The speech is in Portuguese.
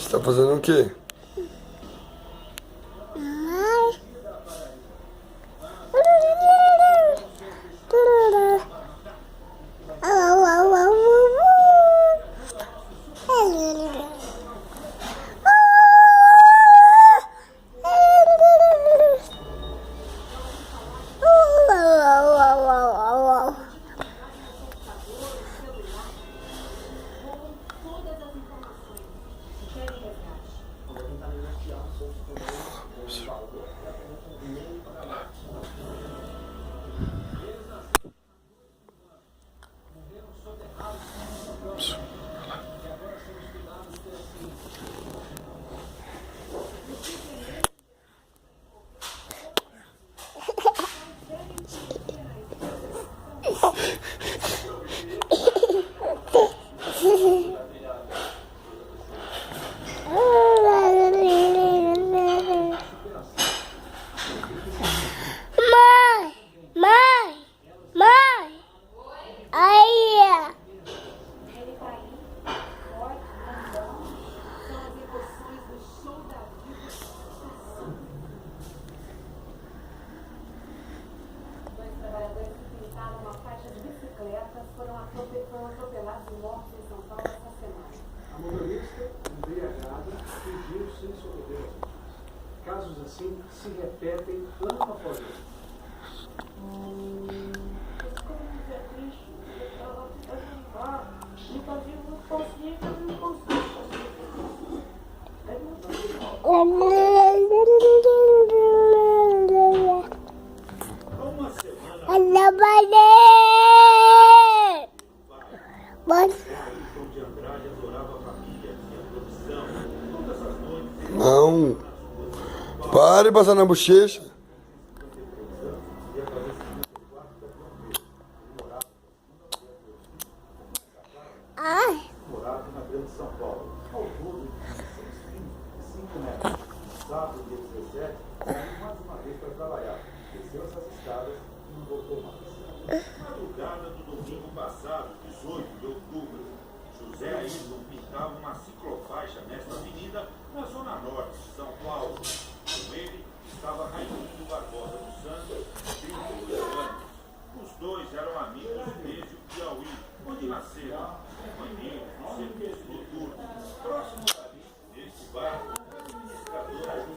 Você tá fazendo o quê? Foram atropelados e mortos em São Paulo essa semana. A motorista, embriagada, fugiu sem socorrer as vítimas. Casos assim se repetem ano após ano. Não. Pare de passar na bochecha. Morava na Grande São Paulo. Ao todo, 5 metros. Sábado, dia 17, saiu mais uma vez para trabalhar. Desceu essas escadas e não voltou mais. Madrugada do domingo passado, 18 de outubro, José Ayrton pintava uma ciclofaixa nesta avenida na zona norte de São Paulo. Com ele estava Raimundo Barbosa dos Santos, 38 anos. Os dois eram amigos desde o Piauí, onde nasceram.